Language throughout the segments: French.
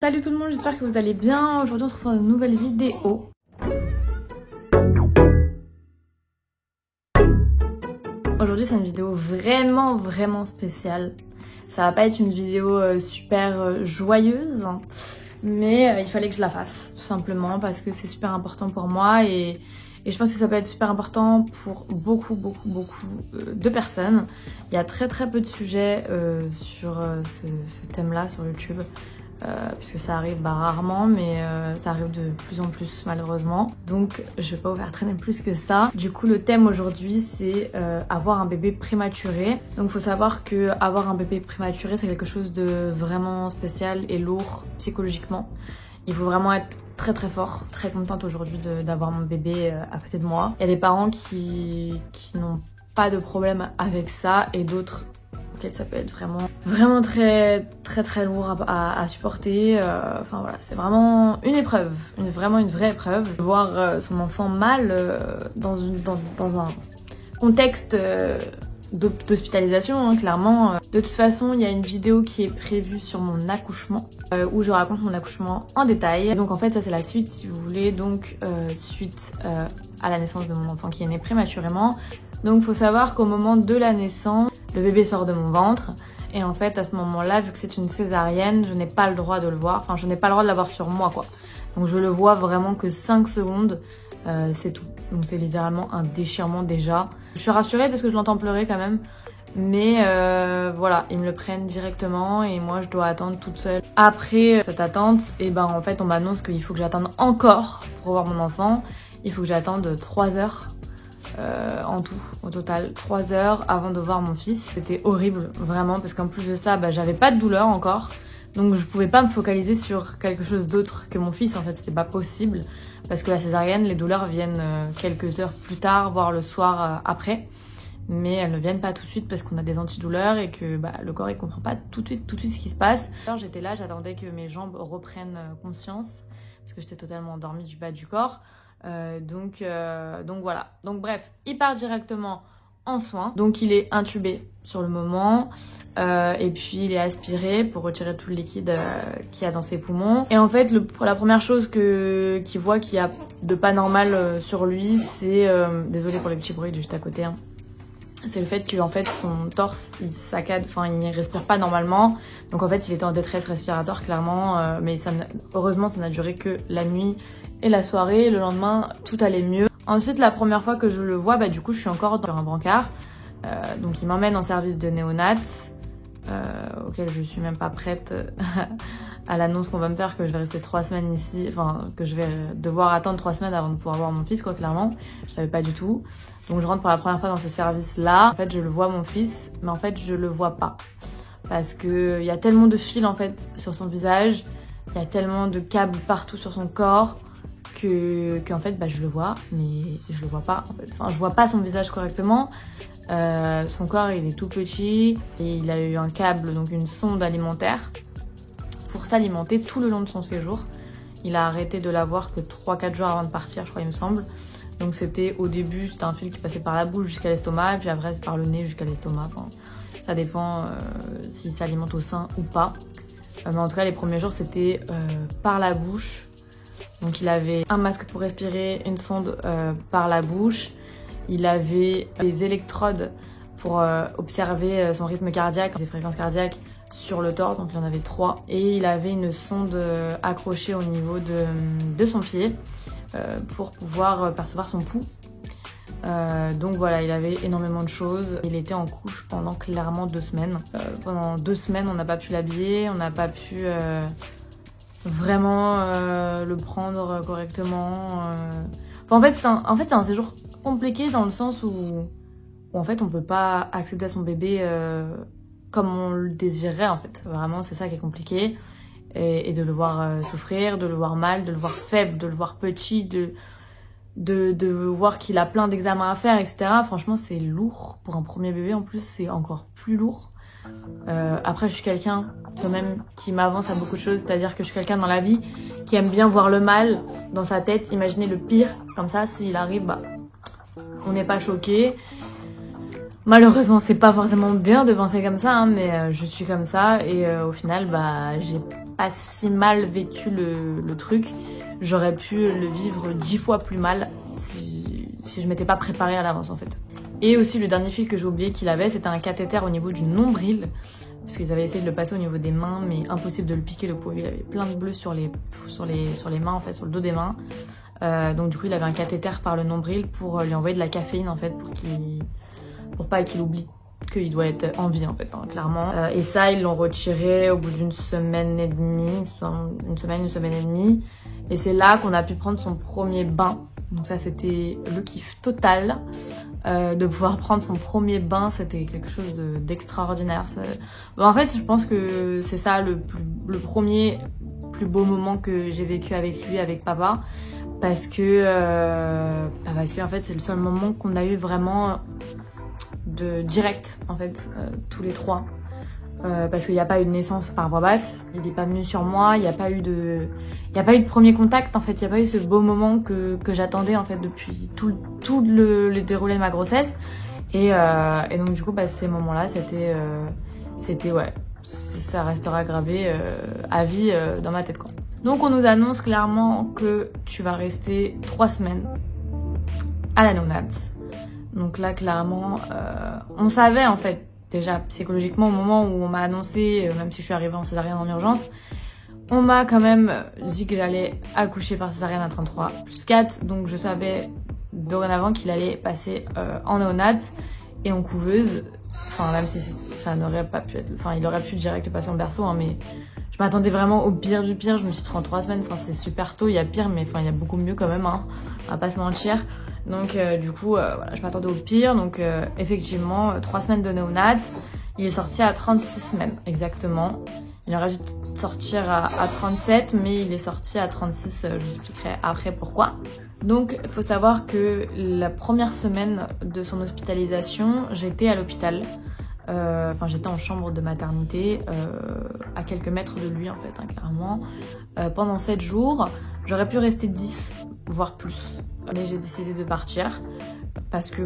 Salut tout le monde, j'espère que vous allez bien. Aujourd'hui on se retrouve dans une nouvelle vidéo. Aujourd'hui c'est une vidéo vraiment spéciale. Ça va pas être une vidéo super joyeuse, mais il fallait que je la fasse tout simplement parce que c'est super important pour moi et je pense que ça peut être super important pour beaucoup de personnes. Il y a très peu de sujets sur ce thème-là sur YouTube. Puisque ça arrive rarement, mais ça arrive de plus en plus malheureusement. Donc je vais pas vous faire traîner plus que ça. Du coup le thème aujourd'hui c'est avoir un bébé prématuré. Donc faut savoir que avoir un bébé prématuré c'est quelque chose de vraiment spécial et lourd psychologiquement. Il faut vraiment être très fort, très contente aujourd'hui d'avoir mon bébé à côté de moi. Il y a des parents qui n'ont pas de problème avec ça et d'autres ça peut être vraiment très lourd à supporter. Enfin voilà, c'est vraiment une épreuve, vraiment une vraie épreuve. Voir son enfant mal dans un contexte d'hospitalisation, hein, clairement. De toute façon, il y a une vidéo qui est prévue sur mon accouchement où je raconte mon accouchement en détail. Donc en fait, ça c'est la suite si vous voulez, donc suite à la naissance de mon enfant qui est né prématurément. Donc il faut savoir qu'au moment de la naissance, le bébé sort de mon ventre et en fait à ce moment-là, vu que c'est une césarienne, je n'ai pas le droit de le voir, enfin je n'ai pas le droit de l'avoir sur moi quoi. Donc je le vois vraiment que 5 secondes, c'est tout. Donc c'est littéralement un déchirement déjà. Je suis rassurée parce que je l'entends pleurer quand même, mais voilà, ils me le prennent directement et moi je dois attendre toute seule. Après cette attente, et ben en fait on m'annonce qu'il faut que j'attende encore pour voir mon enfant. Il faut que j'attende 3 heures. En tout, au total 3 heures avant de voir mon fils. C'était horrible vraiment parce qu'en plus de ça j'avais pas de douleur encore, donc je pouvais pas me focaliser sur quelque chose d'autre que mon fils. En fait c'était pas possible parce que la césarienne, les douleurs viennent quelques heures plus tard, voire le soir après, mais elles ne viennent pas tout de suite parce qu'on a des antidouleurs et que le corps il comprend pas tout de suite ce qui se passe. Alors j'étais là, j'attendais que mes jambes reprennent conscience parce que j'étais totalement endormie du bas du corps. Donc voilà. Donc bref, il part directement en soins. Donc il est intubé sur le moment et puis il est aspiré pour retirer tout le liquide qu'il y a dans ses poumons. Et en fait, la première chose qu'il voit qu'il y a de pas normal sur lui, c'est désolée pour les petits bruits de juste à côté. Hein. C'est le fait que en fait son torse il saccade, enfin il respire pas normalement. Donc en fait il était en détresse respiratoire clairement, mais heureusement ça n'a duré que la nuit et la soirée. Le lendemain tout allait mieux. Ensuite la première fois que je le vois, du coup je suis encore sur un brancard. Donc il m'emmène en service de néonat, auquel je suis même pas prête à l'annonce qu'on va me faire que je vais rester 3 semaines ici, enfin que je vais devoir attendre 3 semaines avant de pouvoir voir mon fils quoi clairement. Je savais pas du tout. Donc je rentre pour la première fois dans ce service là. En fait je le vois mon fils, mais en fait je le vois pas. Parce que il y a tellement de fils en fait sur son visage, il y a tellement de câbles partout sur son corps qu'en fait je le vois, mais je le vois pas en fait. Enfin je vois pas son visage correctement. Son corps il est tout petit et il a eu un câble, donc une sonde alimentaire pour s'alimenter tout le long de son séjour. Il a arrêté de l'avoir que 3-4 jours avant de partir, je crois il me semble. Donc c'était au début, c'était un fil qui passait par la bouche jusqu'à l'estomac et puis après c'est par le nez jusqu'à l'estomac. Enfin, ça dépend s'il s'alimente au sein ou pas. Mais en tout cas les premiers jours c'était par la bouche. Donc il avait un masque pour respirer, une sonde par la bouche. Il avait des électrodes pour observer son rythme cardiaque, ses fréquences cardiaques sur le torse, donc il en avait 3. Et il avait une sonde accrochée au niveau de son pied pour pouvoir percevoir son pouls. Donc voilà, il avait énormément de choses. Il était en couche pendant clairement 2 semaines. Pendant 2 semaines, on n'a pas pu l'habiller, on n'a pas pu vraiment le prendre correctement. Enfin, en fait, c'est un séjour compliqué dans le sens où en fait on peut pas accéder à son bébé comme on le désirerait en fait. Vraiment c'est ça qui est compliqué et de le voir souffrir, de le voir mal, de le voir faible, de le voir petit, de voir qu'il a plein d'examens à faire, etc. Franchement c'est lourd pour un premier bébé, en plus c'est encore plus lourd. Après je suis quelqu'un quand même qui m'avance à beaucoup de choses, c'est-à-dire que je suis quelqu'un dans la vie qui aime bien voir le mal dans sa tête, imaginer le pire, comme ça s'il arrive on n'est pas choqué. Malheureusement, c'est pas forcément bien de penser comme ça, hein, mais je suis comme ça et au final, bah, j'ai pas si mal vécu le truc. J'aurais pu le vivre 10 fois plus mal si je m'étais pas préparée à l'avance en fait. Et aussi le dernier fil que j'ai oublié qu'il avait, c'était un cathéter au niveau du nombril. Parce qu'ils avaient essayé de le passer au niveau des mains, mais impossible de le piquer, le pauvre. Il avait plein de bleus sur les mains, en fait, sur le dos des mains. Donc du coup, il avait un cathéter par le nombril pour lui envoyer de la caféine, en fait, pour pas qu'il oublie qu'il doit être en vie, en fait, hein, clairement. Et ça, ils l'ont retiré au bout d'une semaine et demie, une semaine et demie. Et c'est là qu'on a pu prendre son premier bain. Donc ça, c'était le kiff total. De pouvoir prendre son premier bain, c'était quelque chose d'extraordinaire. Bon, en fait, je pense que c'est ça le premier plus beau moment que j'ai vécu avec lui, avec papa. Parce que en fait, c'est le seul moment qu'on a eu vraiment de direct, en fait, tous les trois. Parce qu'il n'y a pas eu de naissance par voie basse, il n'est pas venu sur moi, il n'y a pas eu de premier contact en fait, il n'y a pas eu ce beau moment que j'attendais en fait depuis tout le déroulé de ma grossesse. Et donc du coup ces moments-là c'était ouais, ça restera gravé à vie dans ma tête quoi. Donc on nous annonce clairement que tu vas rester 3 semaines à la néonate. Donc là clairement on savait en fait déjà psychologiquement au moment où on m'a annoncé, même si je suis arrivée en césarienne en urgence, on m'a quand même dit que j'allais accoucher par césarienne à 33+4, donc je savais dorénavant qu'il allait passer en néonate et en couveuse, enfin même si ça n'aurait pas pu être, enfin il aurait pu direct passer en berceau, hein, mais je m'attendais vraiment au pire du pire. Je me suis dit 33 semaines, enfin c'est super tôt, il y a pire, mais enfin il y a beaucoup mieux quand même, hein, on va pas se mentir. Donc du coup, voilà, je m'attendais au pire. Donc effectivement, 3 semaines de néonate. Il est sorti à 36 semaines, exactement. Il aurait dû sortir à 37, mais il est sorti à 36, je vous expliquerai après pourquoi. Donc il faut savoir que la première semaine de son hospitalisation, j'étais à l'hôpital. Enfin j'étais en chambre de maternité, à quelques mètres de lui en fait, hein, clairement. Pendant 7 jours, j'aurais pu rester 10, voire plus. Mais j'ai décidé de partir parce que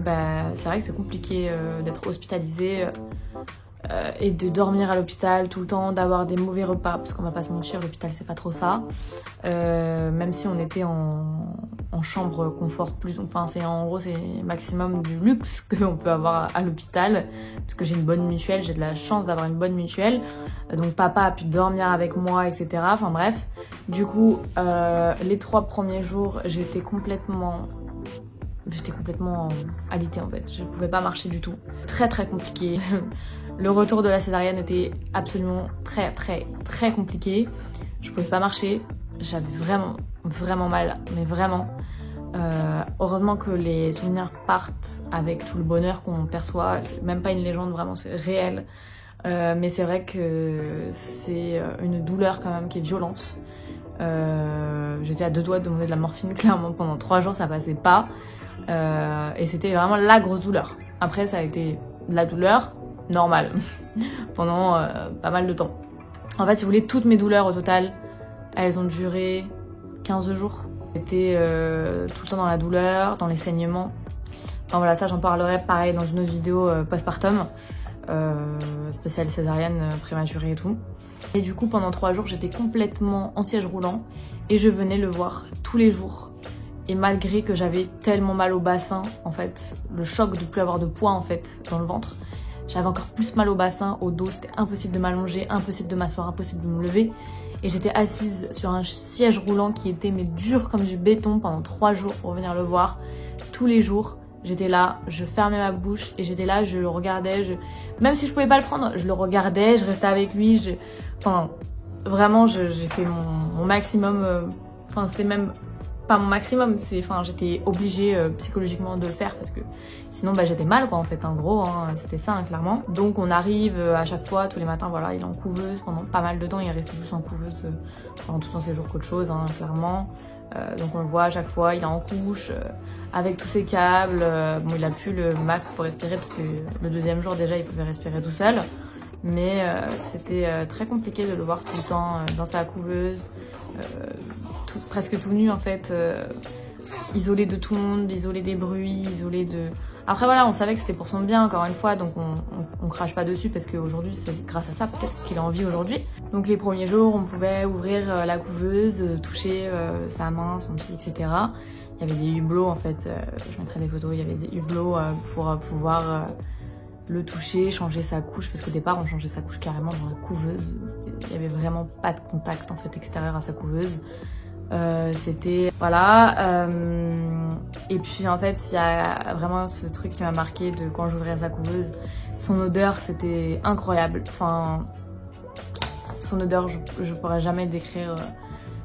c'est vrai que c'est compliqué d'être hospitalisée et de dormir à l'hôpital tout le temps, d'avoir des mauvais repas, parce qu'on va pas se mentir, l'hôpital c'est pas trop ça. Même si on était en chambre confort plus, enfin en gros c'est maximum du luxe qu'on peut avoir à l'hôpital, parce que j'ai une bonne mutuelle, j'ai de la chance d'avoir une bonne mutuelle, donc papa a pu dormir avec moi, etc. Enfin bref, du coup les 3 premiers jours j'étais complètement alitée en fait, je pouvais pas marcher du tout, très compliqué. Le retour de la césarienne était absolument très compliqué. Je pouvais pas marcher, j'avais vraiment mal, mais vraiment. Heureusement que les souvenirs partent avec tout le bonheur qu'on perçoit. C'est même pas une légende, vraiment, c'est réel. Mais c'est vrai que c'est une douleur quand même qui est violente. J'étais à 2 doigts de demander de la morphine, clairement, pendant 3 jours, ça passait pas. Et c'était vraiment la grosse douleur. Après, ça a été de la douleur normale pendant pas mal de temps. En fait, si vous voulez, toutes mes douleurs au total, elles ont duré 15 jours. J'étais tout le temps dans la douleur, dans les saignements. Enfin voilà, ça j'en parlerai pareil dans une autre vidéo postpartum, spéciale césarienne prématurée et tout. Et du coup, pendant 3 jours, j'étais complètement en siège roulant et je venais le voir tous les jours. Et malgré que j'avais tellement mal au bassin, en fait, le choc de plus avoir de poids en fait dans le ventre, j'avais encore plus mal au bassin, au dos, c'était impossible de m'allonger, impossible de m'asseoir, impossible de me lever. Et j'étais assise sur un siège roulant qui était mais dur comme du béton pendant 3 jours pour venir le voir. Tous les jours, j'étais là, je fermais ma bouche et j'étais là, je le regardais. Même si je pouvais pas le prendre, je le regardais, je restais avec lui. Enfin, vraiment, j'ai fait mon maximum. Enfin, c'était même pas mon maximum, j'étais obligée psychologiquement de le faire parce que sinon j'étais mal quoi en fait, en gros, hein, c'était ça hein, clairement. Donc on arrive à chaque fois, tous les matins, voilà, il est en couveuse pendant pas mal de temps, il est resté plus en couveuse pendant tout son séjour qu'autre chose, hein, clairement. Donc on le voit à chaque fois, il est en couche, avec tous ses câbles, bon il a plus le masque pour respirer parce que le 2e jour déjà il pouvait respirer tout seul. Mais c'était très compliqué de le voir tout le temps dans sa couveuse, presque tout nu en fait, isolé de tout le monde, isolé des bruits, isolé de Après voilà, on savait que c'était pour son bien encore une fois, donc on crache pas dessus parce qu'aujourd'hui c'est grâce à ça peut-être qu'il a envie aujourd'hui. Donc les premiers jours on pouvait ouvrir la couveuse, toucher sa main, son pied, etc. Il y avait des hublots en fait, je mettrai des photos, il y avait des hublots pour pouvoir le toucher, changer sa couche, parce qu'au départ on changeait sa couche carrément dans la couveuse. Il y avait vraiment pas de contact en fait extérieur à sa couveuse. C'était voilà et puis en fait il y a vraiment ce truc qui m'a marqué de quand j'ouvrais sa couveuse, son odeur c'était incroyable, enfin son odeur je pourrais jamais décrire,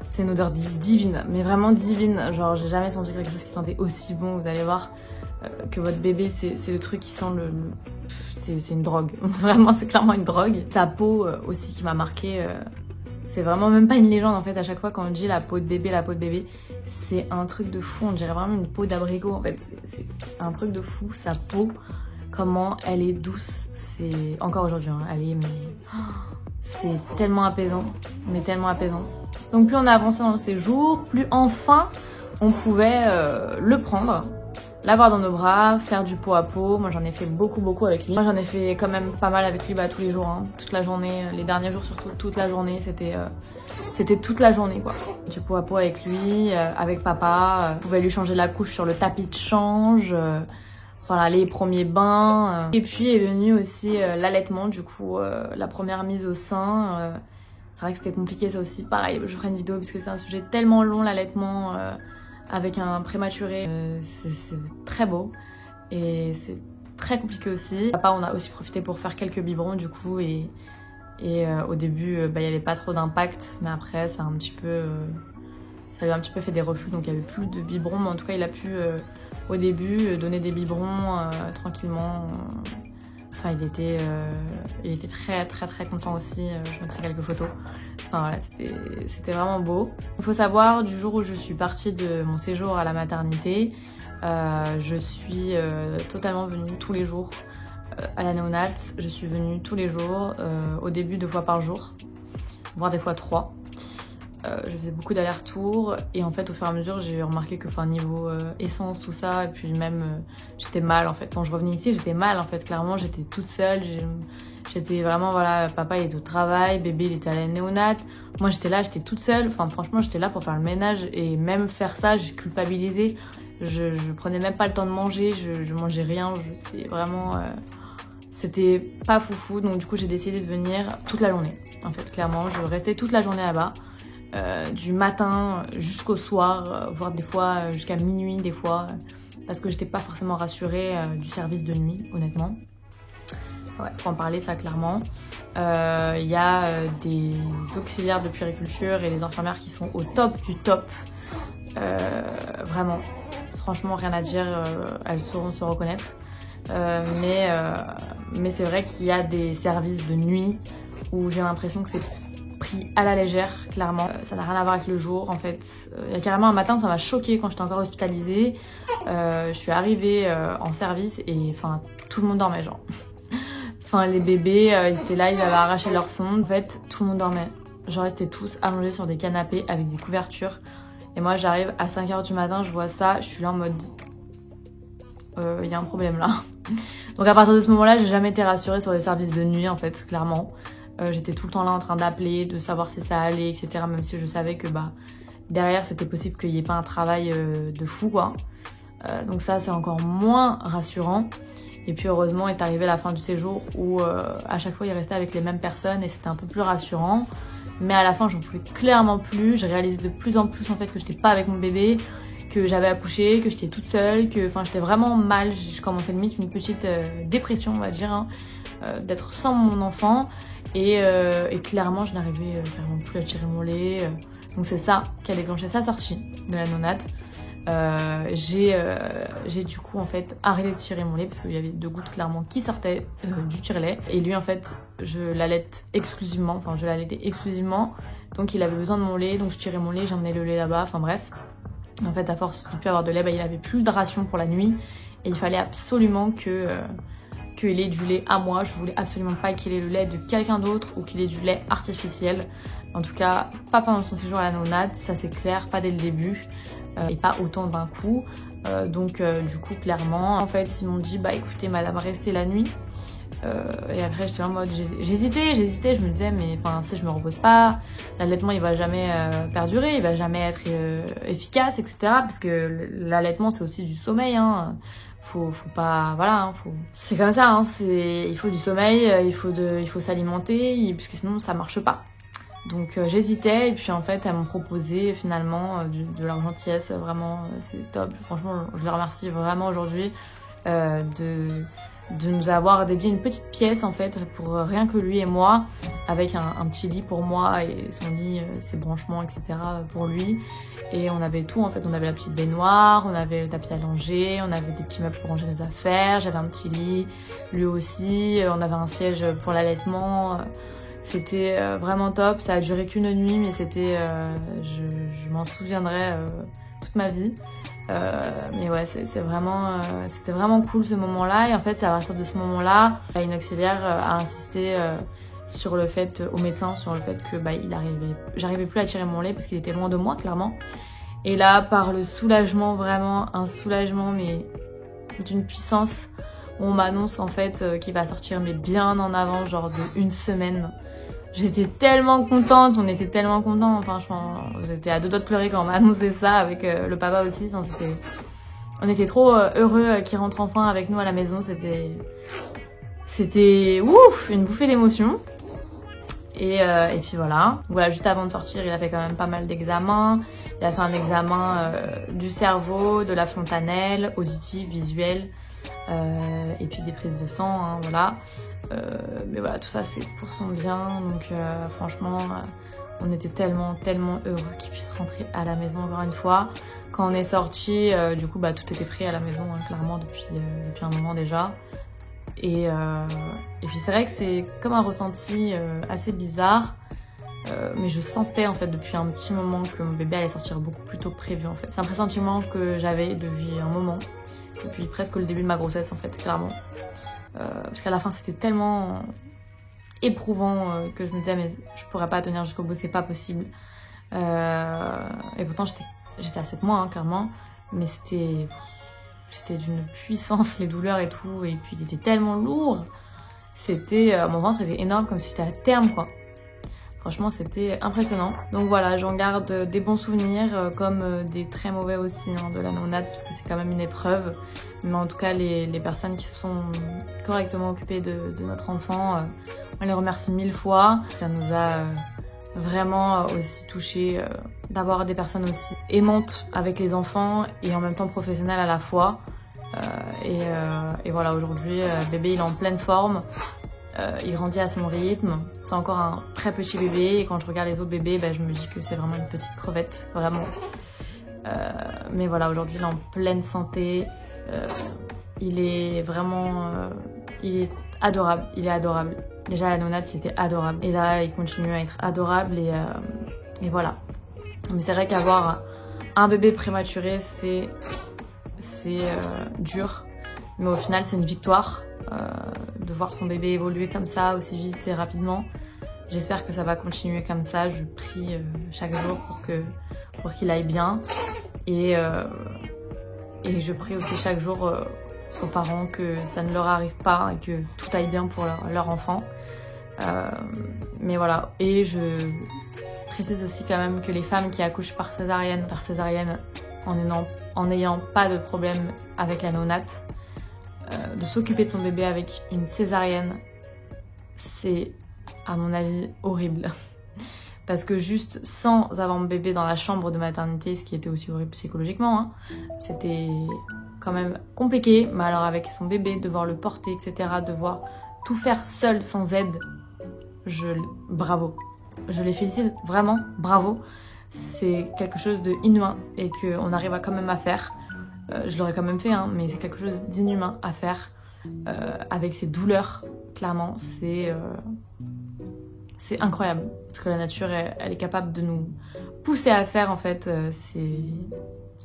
c'est une odeur divine, mais vraiment divine, genre j'ai jamais senti quelque chose qui sentait aussi bon. Vous allez voir que votre bébé c'est le truc qui sent c'est une drogue, vraiment c'est clairement une drogue. Sa peau aussi qui m'a marqué, c'est vraiment même pas une légende en fait, à chaque fois quand on dit la peau de bébé, c'est un truc de fou, on dirait vraiment une peau d'abricot en fait, c'est un truc de fou, sa peau, comment elle est douce, c'est encore aujourd'hui, hein, elle est mais c'est tellement apaisant, mais tellement apaisant. Donc plus on a avancé dans le séjour, plus enfin on pouvait le prendre, l'avoir dans nos bras, faire du pot à pot. Moi j'en ai fait beaucoup avec lui. Moi j'en ai fait quand même pas mal avec lui tous les jours, hein. Toute la journée, les derniers jours surtout, toute la journée, c'était toute la journée quoi. Du pot à pot avec lui, avec papa, on pouvait lui changer la couche sur le tapis de change, voilà les premiers bains. Et puis est venu aussi l'allaitement, du coup la première mise au sein. C'est vrai que c'était compliqué ça aussi, pareil, je ferai une vidéo parce que c'est un sujet tellement long l'allaitement. Avec un prématuré, c'est très beau et c'est très compliqué aussi. Papa, on a aussi profité pour faire quelques biberons du coup et au début, il n'y avait pas trop d'impact, mais après ça lui a un petit peu fait des reflux, donc il n'y avait plus de biberons, mais en tout cas il a pu au début donner des biberons tranquillement. Enfin, il était très content aussi, je mettrai quelques photos. Enfin voilà, c'était vraiment beau. Il faut savoir, du jour où je suis partie de mon séjour à la maternité, je suis totalement venue tous les jours à la néonate. Je suis venue tous les jours, au début 2 fois par jour, voire des fois 3. Je faisais beaucoup d'allers-retours et en fait au fur et à mesure j'ai remarqué que niveau essence tout ça, et puis même j'étais mal en fait. Quand je revenais ici j'étais mal en fait, clairement j'étais toute seule, j'étais vraiment voilà, papa il était au travail, bébé il était à la néonate, moi j'étais là, j'étais toute seule, enfin franchement j'étais là pour faire le ménage et même faire ça je culpabilisais, je prenais même pas le temps de manger, je mangeais rien, c'est vraiment... C'était pas foufou, donc du coup j'ai décidé de venir toute la journée en fait, clairement je restais toute la journée là-bas. Du matin jusqu'au soir, voire des fois jusqu'à minuit des fois, parce que j'étais pas forcément rassurée du service de nuit, honnêtement. Ouais, faut en parler ça clairement. Il y a des auxiliaires de puériculture et des infirmières qui sont au top du top. Vraiment, franchement rien à dire, elles sauront se reconnaître. Mais c'est vrai qu'il y a des services de nuit où j'ai l'impression que c'est pris à la légère, clairement. Ça n'a rien à voir avec le jour, en fait. Il y a carrément un matin, ça m'a choquée quand j'étais encore hospitalisée. Je suis arrivée en service et enfin tout le monde dormait, genre. Enfin les bébés, ils étaient là, ils avaient arraché leur sonde. En fait, tout le monde dormait. Genre, ils étaient tous allongés sur des canapés avec des couvertures. Et moi, j'arrive à 5 h du matin, je vois ça, je suis là en mode... Il y a un problème là. Donc à partir de ce moment-là, j'ai jamais été rassurée sur les services de nuit, en fait, clairement. J'étais tout le temps là en train d'appeler, de savoir si ça allait, etc. Même si je savais que derrière c'était possible qu'il n'y ait pas un travail de fou quoi. Donc ça c'est encore moins rassurant. Et puis heureusement est arrivée la fin du séjour où à chaque fois il restait avec les mêmes personnes et c'était un peu plus rassurant. Mais à la fin j'en pouvais clairement plus. Je réalisais de plus en plus en fait que j'étais pas avec mon bébé, que j'avais accouché, que j'étais toute seule, que j'étais vraiment mal. Je commençais limite une petite dépression on va dire, hein, d'être sans mon enfant. Et clairement je n'arrivais clairement plus à tirer mon lait, donc c'est ça qui a déclenché sa sortie de la néonate. J'ai du coup en fait arrêté de tirer mon lait parce qu'il y avait 2 gouttes clairement qui sortaient du tire-lait, et lui en fait je l'allaitais exclusivement, donc il avait besoin de mon lait, donc je tirais mon lait, j'emmenais le lait là-bas, enfin bref. En fait à force de plus avoir de lait, il avait plus de ration pour la nuit et il fallait absolument qu'il ait du lait à moi. Je voulais absolument pas qu'il ait le lait de quelqu'un d'autre ou qu'il ait du lait artificiel. En tout cas, pas pendant son séjour à la néonate, ça c'est clair, pas dès le début, et pas autant d'un coup. Donc du coup, clairement, en fait, ils m'ont dit, bah écoutez madame, restez la nuit. Et après j'étais en mode, j'hésitais, je me disais mais enfin si je me repose pas, l'allaitement il va jamais perdurer, il va jamais être efficace, etc. Parce que l'allaitement c'est aussi du sommeil, hein. Faut pas, voilà, hein, c'est comme ça, hein, il faut du sommeil, il faut s'alimenter, puisque sinon ça marche pas. Donc j'hésitais et puis en fait elles m'ont proposé finalement de leur gentillesse, vraiment c'est top, franchement je les remercie vraiment aujourd'hui de nous avoir dédié une petite pièce en fait pour rien que lui et moi, avec un petit lit pour moi et son lit, ses branchements, etc. pour lui. Et on avait tout en fait, on avait la petite baignoire, on avait le tapis allongé, on avait des petits meubles pour ranger nos affaires, j'avais un petit lit, lui aussi, on avait un siège pour l'allaitement. C'était vraiment top, ça a duré qu'une nuit mais c'était, je m'en souviendrai toute ma vie. Mais ouais, c'était vraiment cool ce moment-là. Et en fait, c'est à partir de ce moment-là, une auxiliaire a insisté sur le fait, au médecin, sur le fait que bah, j'arrivais plus à tirer mon lait parce qu'il était loin de moi, clairement. Et là, par le soulagement, vraiment un soulagement, mais d'une puissance, on m'annonce en fait qu'il va sortir, mais bien en avant, genre de une semaine. J'étais tellement contente, on était tellement contents, enfin j'étais à deux doigts de pleurer quand on m'a annoncé ça, avec le papa aussi, enfin, on était trop heureux qu'il rentre enfin avec nous à la maison, c'était ouf, une bouffée d'émotion. Et puis voilà, juste avant de sortir il a fait quand même pas mal d'examens, il a fait un examen du cerveau, de la fontanelle, auditif, visuel, et puis des prises de sang, hein, voilà. Mais voilà, tout ça c'est pour son bien, donc franchement on était tellement heureux qu'il puisse rentrer à la maison encore une fois. Quand on est sorti, du coup bah tout était prêt à la maison, hein, clairement depuis un moment déjà. Et puis c'est vrai que c'est comme un ressenti assez bizarre, mais je sentais en fait depuis un petit moment que mon bébé allait sortir beaucoup plus tôt que prévu en fait. C'est un pressentiment que j'avais depuis un moment, depuis presque le début de ma grossesse en fait, clairement. Parce qu'à la fin c'était tellement éprouvant que je me disais mais je pourrais pas tenir jusqu'au bout, c'est pas possible. Et pourtant j'étais à 7 mois hein, clairement, mais c'était d'une puissance les douleurs et tout, et puis il était tellement lourd, mon ventre était énorme comme si j'étais à terme quoi. Franchement c'était impressionnant. Donc voilà, j'en garde des bons souvenirs comme des très mauvais aussi hein, de la néonate, parce que c'est quand même une épreuve. Mais en tout cas les personnes qui se sont correctement occupées de notre enfant, on les remercie 1000 fois. Ça nous a vraiment aussi touché d'avoir des personnes aussi aimantes avec les enfants et en même temps professionnelles à la fois. Et voilà, aujourd'hui bébé il est en pleine forme. Il grandit à son rythme, c'est encore un très petit bébé et quand je regarde les autres bébés, je me dis que c'est vraiment une petite crevette, vraiment. Mais voilà, aujourd'hui il est en pleine santé, il est vraiment, il est adorable, Déjà la néonate il était adorable et là il continue à être adorable et voilà. Mais c'est vrai qu'avoir un bébé prématuré c'est dur, mais au final c'est une victoire. De voir son bébé évoluer comme ça aussi vite et rapidement. J'espère que ça va continuer comme ça, je prie chaque jour pour qu'il aille bien et je prie aussi chaque jour aux parents que ça ne leur arrive pas et que tout aille bien pour leur enfant. Mais voilà, et je précise aussi quand même que les femmes qui accouchent par césarienne en n'ayant pas de problème avec la néonate, de s'occuper de son bébé avec une césarienne, c'est à mon avis horrible. Parce que juste sans avoir mon bébé dans la chambre de maternité, ce qui était aussi horrible psychologiquement, hein, c'était quand même compliqué. Mais alors avec son bébé, devoir le porter, etc., devoir tout faire seul sans aide, bravo. Je les félicite vraiment, bravo. C'est quelque chose de inhumain et qu'on arrive quand même à faire. Je l'aurais quand même fait, hein, mais c'est quelque chose d'inhumain à faire avec ces douleurs, clairement, c'est incroyable. Parce que la nature, elle est capable de nous pousser à faire, en fait, c'est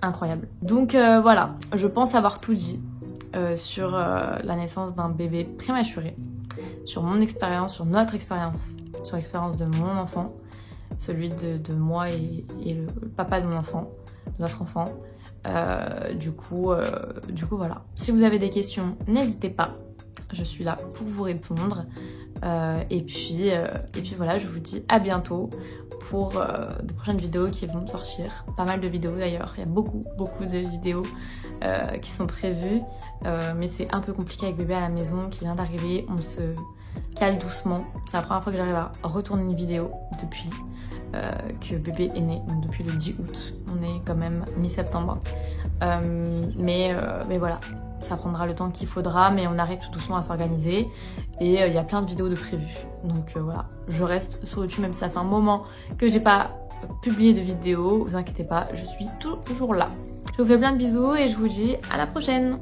incroyable. Donc voilà, je pense avoir tout dit sur la naissance d'un bébé prématuré, sur mon expérience, sur notre expérience, sur l'expérience de mon enfant. celui de moi et le papa de mon enfant, de notre enfant. Du coup voilà. Si vous avez des questions, n'hésitez pas. Je suis là pour vous répondre. Et puis voilà, je vous dis à bientôt pour de prochaines vidéos qui vont sortir. Pas mal de vidéos d'ailleurs, il y a beaucoup de vidéos qui sont prévues. Mais c'est un peu compliqué avec bébé à la maison qui vient d'arriver. On se cale doucement. C'est la première fois que j'arrive à retourner une vidéo depuis que bébé est né, donc depuis le 10 août. On est quand même mi-septembre. Mais voilà, ça prendra le temps qu'il faudra, mais on arrive tout doucement à s'organiser. Et il y a plein de vidéos de prévues. Donc voilà, je reste sur YouTube, même si ça fait un moment que j'ai pas publié de vidéos. Vous inquiétez pas, je suis toujours là. Je vous fais plein de bisous et je vous dis à la prochaine.